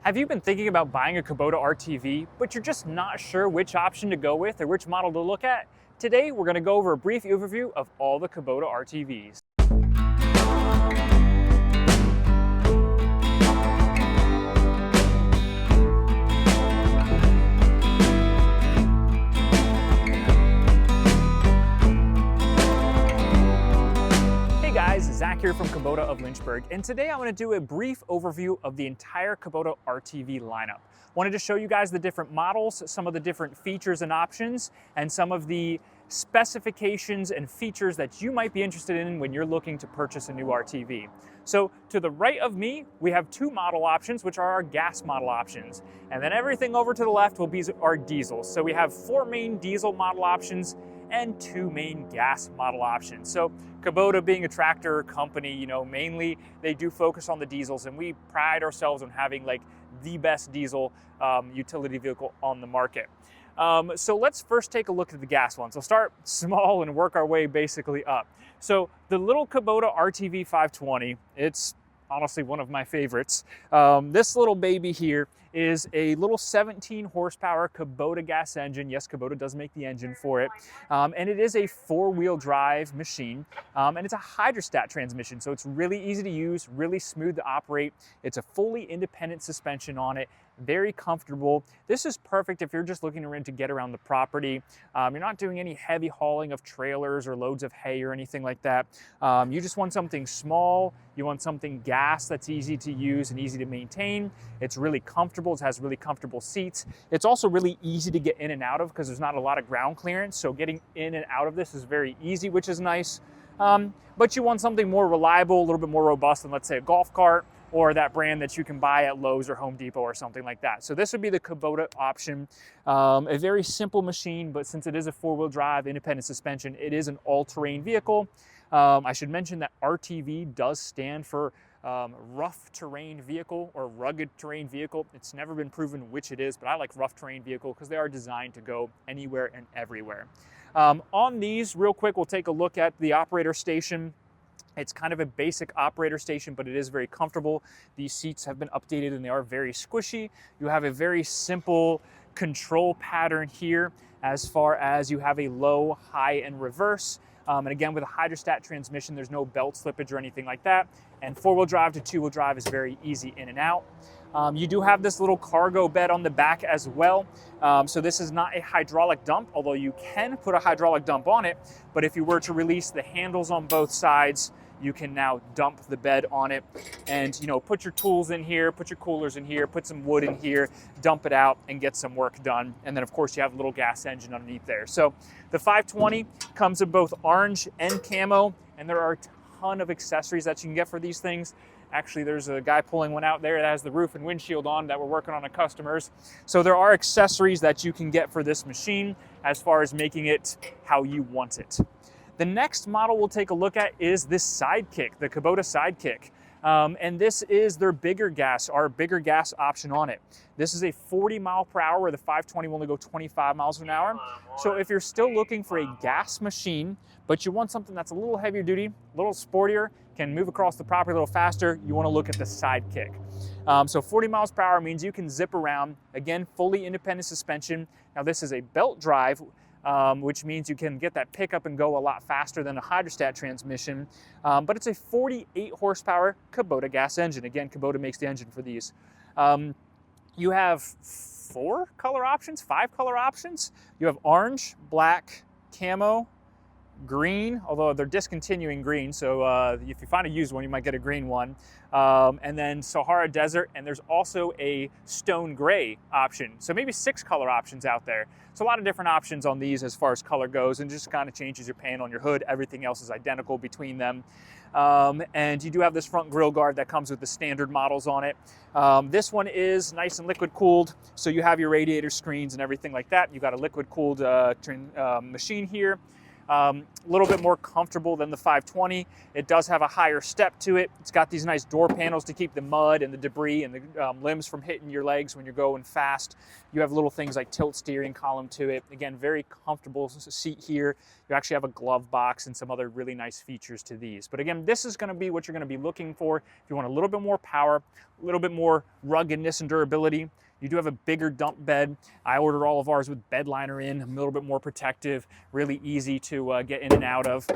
Have you been thinking about buying a Kubota RTV, but you're just not sure which option to go with or which model to look at? Today, we're going to go over a brief overview of all the Kubota RTVs. Zach here from Kubota of Lynchburg, and today I want to do a brief overview of the entire Kubota RTV lineup. Wanted to show you guys the different models, some of the different features and options, and some of the specifications and features that you might be interested in when you're looking to purchase a new RTV. So to the right of me, we have two model options, which are our gas model options. And then everything over to the left will be our diesels. So we have 4 main diesel model options and 2 main gas model options. So Kubota, being a tractor company, mainly they do focus on the diesels, and we pride ourselves on having like the best diesel utility vehicle on the market. So let's first take a look at the gas ones. We'll start small and work our way basically up. So the little Kubota RTV520, it's honestly one of my favorites. This little baby here is a little 17 horsepower Kubota gas engine. Yes, Kubota does make the engine for it. And it is a 4-wheel drive machine. And it's a hydrostat transmission, so it's really easy to use, really smooth to operate. It's a fully independent suspension on it. Very comfortable. This is perfect if you're just looking to get around the property. You're not doing any heavy hauling of trailers or loads of hay or anything like that. You just want something small. You want something gas that's easy to use and easy to maintain. It's really comfortable. It has really comfortable seats. It's also really easy to get in and out of because there's not a lot of ground clearance. So getting in and out of this is very easy, which is nice. But you want something more reliable, a little bit more robust than, let's say, a golf cart, or that brand that you can buy at Lowe's or Home Depot or something like that. So this would be the Kubota option. A very simple machine, but since it is a 4-wheel drive independent suspension, it is an all-terrain vehicle. I should mention that RTV does stand for rough terrain vehicle or rugged terrain vehicle. It's never been proven which it is, but I like rough terrain vehicle because they are designed to go anywhere and everywhere. On these, real quick, we'll take a look at the operator station. It's kind of a basic operator station, but it is very comfortable. These seats have been updated and they are very squishy. You have a very simple control pattern here as far as you have a low, high, and reverse. And again, with a hydrostat transmission, there's no belt slippage or anything like that. And 4-wheel drive to 2-wheel drive is very easy in and out. You do have this little cargo bed on the back as well. So this is not a hydraulic dump, although you can put a hydraulic dump on it. But if you were to release the handles on both sides, you can now dump the bed on it and, put your tools in here, put your coolers in here, put some wood in here, dump it out and get some work done. And then of course you have a little gas engine underneath there. So the 520 comes in both orange and camo, and there are a ton of accessories that you can get for these things. Actually, there's a guy pulling one out there that has the roof and windshield on that we're working on customers. So there are accessories that you can get for this machine as far as making it how you want it. The next model we'll take a look at is this Sidekick, the Kubota Sidekick. And this is their our bigger gas option on it. This is a 40 mile per hour where the 520 will only go 25 miles an hour. So if you're still looking for a gas machine, but you want something that's a little heavier duty, a little sportier, can move across the property a little faster, you want to look at the Sidekick. So 40 miles per hour means you can zip around. Again, fully independent suspension. Now this is a belt drive, which means you can get that pickup and go a lot faster than a hydrostat transmission. But it's a 48 horsepower Kubota gas engine. Again, Kubota makes the engine for these. You have 5 color options. You have orange, black, camo, green, although they're discontinuing green, so if you find a used one, you might get a green one. And then Sahara Desert, and there's also a stone gray option. So maybe 6 color options out there. So a lot of different options on these as far as color goes, and just kind of changes your paint on your hood. Everything else is identical between them. And you do have this front grille guard that comes with the standard models on it. This one is nice and liquid cooled, so you have your radiator screens and everything like that. You got a liquid cooled machine here. A little bit more comfortable than the 520. It does have a higher step to it. It's got these nice door panels to keep the mud and the debris and the limbs from hitting your legs when you're going fast. You have little things like tilt steering column to it. Again, very comfortable seat here. You actually have a glove box and some other really nice features to these. But again, this is going to be what you're going to be looking for if you want a little bit more power, a little bit more ruggedness and durability. You do have a bigger dump bed. I ordered all of ours with bed liner in, a little bit more protective, really easy to get in and out of.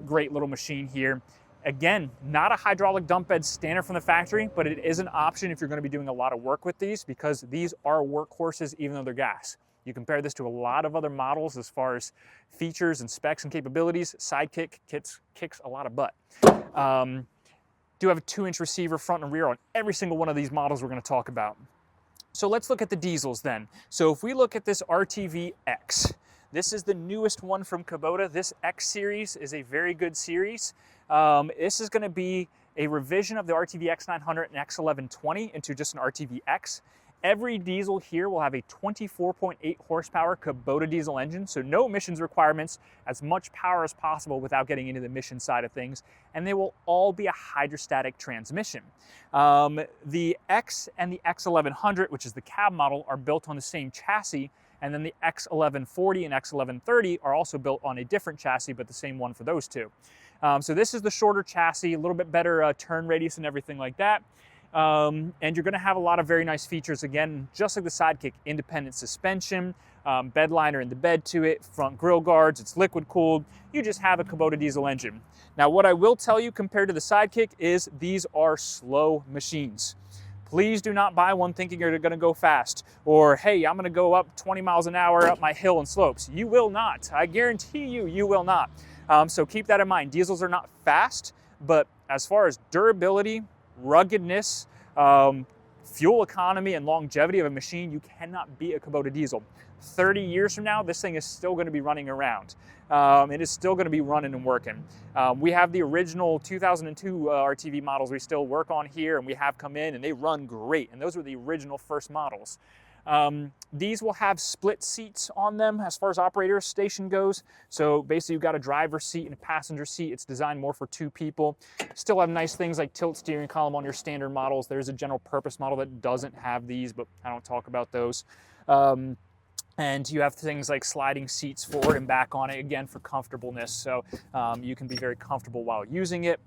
Great little machine here. Again, not a hydraulic dump bed standard from the factory, but it is an option if you're going to be doing a lot of work with these, because these are workhorses even though they're gas. You compare this to a lot of other models as far as features and specs and capabilities. Sidekick kicks a lot of butt. Do have a 2-inch receiver front and rear on every single one of these models we're going to talk about. So let's look at the diesels then. So if we look at this RTV X, this is the newest one from Kubota. This X series is a very good series. This is going to be a revision of the RTV X900 and X1120 into just an RTV X. Every diesel here will have a 24.8 horsepower Kubota diesel engine, so no emissions requirements, as much power as possible without getting into the emission side of things, and they will all be a hydrostatic transmission. The X and the X1100, which is the cab model, are built on the same chassis, and then the X1140 and X1130 are also built on a different chassis, but the same one for those two. So this is the shorter chassis, a little bit better turn radius and everything like that. And you're going to have a lot of very nice features, again, just like the Sidekick: independent suspension, bed liner in the bed to it, front grille guards, it's liquid cooled. You just have a Kubota diesel engine. Now, what I will tell you compared to the Sidekick is these are slow machines. Please do not buy one thinking you're going to go fast, or hey, I'm going to go up 20 miles an hour up my hill and slopes. You will not. I guarantee you, you will not. So keep that in mind. Diesels are not fast, but as far as durability, ruggedness, fuel economy, and longevity of a machine, you cannot beat a Kubota diesel. 30 years from now, this thing is still going to be running around. It is still going to be running and working. We have the original 2002 RTV models we still work on here, and we have come in and they run great, and those were the original first models. These will have split seats on them as far as operator station goes. So basically you've got a driver's seat and a passenger seat. It's designed more for 2 people. Still have nice things like tilt steering column on your standard models. There's a general purpose model that doesn't have these, but I don't talk about those. And you have things like sliding seats forward and back on it, again, for comfortableness. So you can be very comfortable while using it.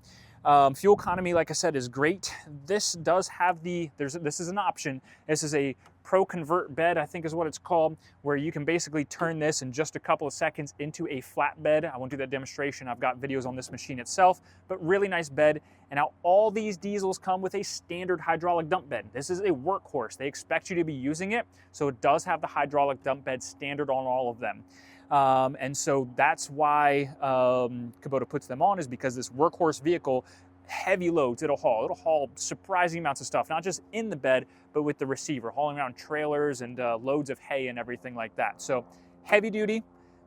Fuel economy, like I said, is great. This does have this is an option. This is a Pro Convert bed, I think is what it's called, where you can basically turn this in just a couple of seconds into a flat bed. I won't do that demonstration. I've got videos on this machine itself, but really nice bed. And now all these diesels come with a standard hydraulic dump bed. This is a workhorse. They expect you to be using it, so it does have the hydraulic dump bed standard on all of them. And so that's why Kubota puts them on, is because this workhorse vehicle, heavy loads it'll haul surprising amounts of stuff, not just in the bed, but with the receiver, hauling around trailers and loads of hay and everything like that. So heavy duty,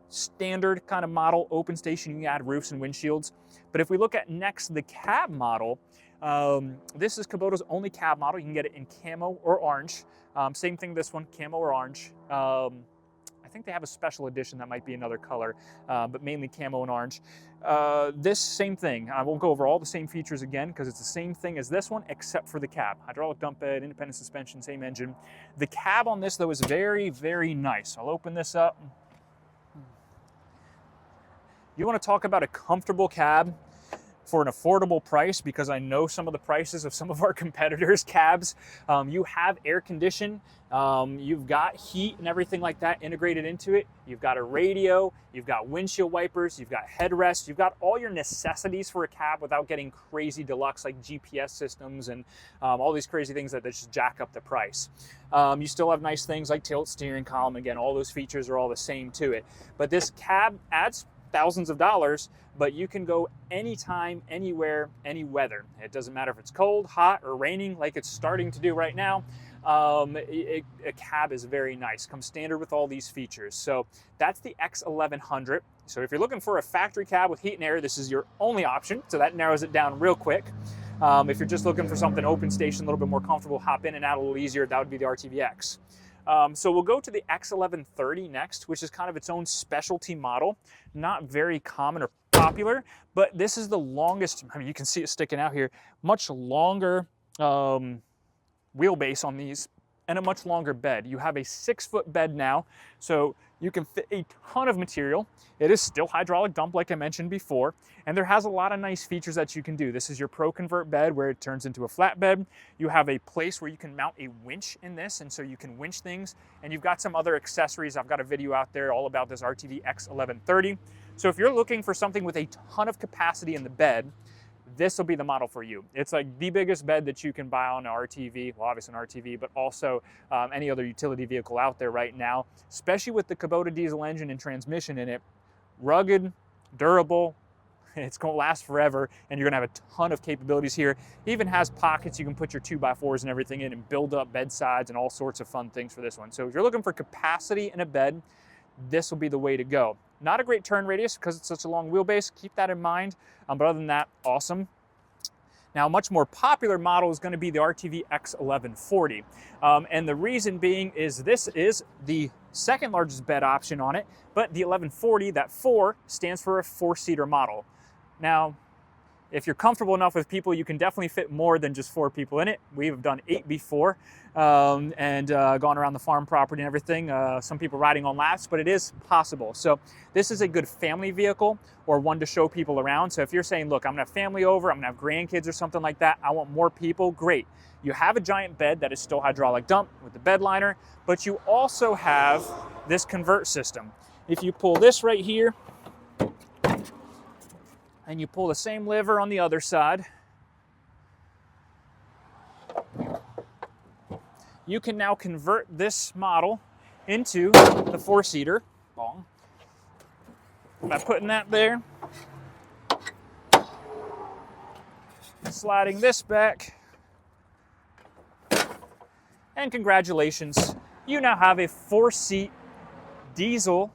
standard kind of model, open station, you can add roofs and windshields. But if we look at next the cab model, this is Kubota's only cab model. You can get it in camo or orange. Same thing, this one, camo or orange. I think they have a special edition that might be another color, but mainly camo and orange. This same thing. I won't go over all the same features again because it's the same thing as this one except for the cab. Hydraulic dump bed, independent suspension, same engine. The cab on this though is very, very nice. I'll open this up. You want to talk about a comfortable cab for an affordable price, because I know some of the prices of some of our competitors' cabs. You have air condition, you've got heat and everything like that integrated into it. You've got a radio, you've got windshield wipers, you've got headrests, you've got all your necessities for a cab without getting crazy deluxe like GPS systems and all these crazy things that just jack up the price. You still have nice things like tilt steering column. Again, all those features are all the same to it. But this cab adds thousands of dollars, but you can go anytime, anywhere, any weather. It doesn't matter if it's cold, hot, or raining like it's starting to do right now. A cab is very nice. Comes standard with all these features. So that's the X1100. So if you're looking for a factory cab with heat and air, this is your only option. So that narrows it down real quick. If you're just looking for something open station, a little bit more comfortable, hop in and out a little easier, that would be the RTV X. So we'll go to the X1130 next, which is kind of its own specialty model. Not very common or popular, but this is the longest, I mean, you can see it sticking out here, much longer wheelbase on these and a much longer bed. You have a 6-foot bed now, so you can fit a ton of material. It is still hydraulic dump like I mentioned before, and there has a lot of nice features that you can do. This is your Pro Convert bed where it turns into a flat bed. You have a place where you can mount a winch in this, and so you can winch things, and you've got some other accessories. I've got a video out there all about this RTV X1130. So if you're looking for something with a ton of capacity in the bed, this will be the model for you. It's like the biggest bed that you can buy on an RTV, well, obviously an RTV, but also any other utility vehicle out there right now, especially with the Kubota diesel engine and transmission in it. Rugged, durable, it's going to last forever, and you're going to have a ton of capabilities here. It even has pockets you can put your 2x4s and everything in and build up bedsides and all sorts of fun things for this one. So if you're looking for capacity in a bed, this will be the way to go. Not a great turn radius because it's such a long wheelbase. Keep that in mind. But other than that, awesome. Now, a much more popular model is going to be the RTV X1140. And the reason being is this is the second largest bed option on it, but the 1140, that 4, stands for a 4-seater model. Now, if you're comfortable enough with people, you can definitely fit more than just 4 people in it. We've done 8 before and gone around the farm property and everything. Some people riding on laps, but it is possible. So this is a good family vehicle or one to show people around. So if you're saying, look, I'm gonna have family over, I'm gonna have grandkids or something like that, I want more people, great. You have a giant bed that is still hydraulic dump with the bed liner, but you also have this convert system. If you pull this right here, and you pull the same lever on the other side, you can now convert this model into the 4-seater by putting that there, sliding this back, and congratulations, you now have a 4-seat diesel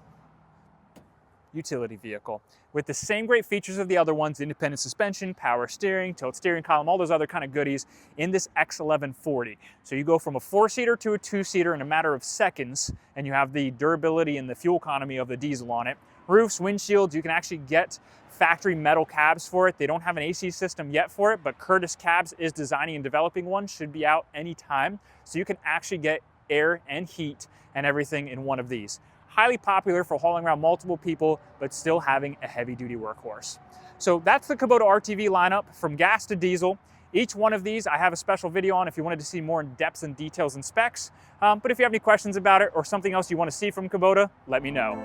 utility vehicle with the same great features of the other ones: independent suspension, power steering, tilt steering column, all those other kind of goodies in this X1140. So you go from a 4-seater to a 2-seater in a matter of seconds, and you have the durability and the fuel economy of the diesel on it. Roofs, windshields, you can actually get factory metal cabs for it. They don't have an AC system yet for it, but Curtis Cabs is designing and developing one, should be out anytime. So you can actually get air and heat and everything in one of these. Highly popular for hauling around multiple people, but still having a heavy-duty workhorse. So that's the Kubota RTV lineup, from gas to diesel. Each one of these I have a special video on if you wanted to see more in depth and details and specs. But if you have any questions about it or something else you want to see from Kubota, let me know.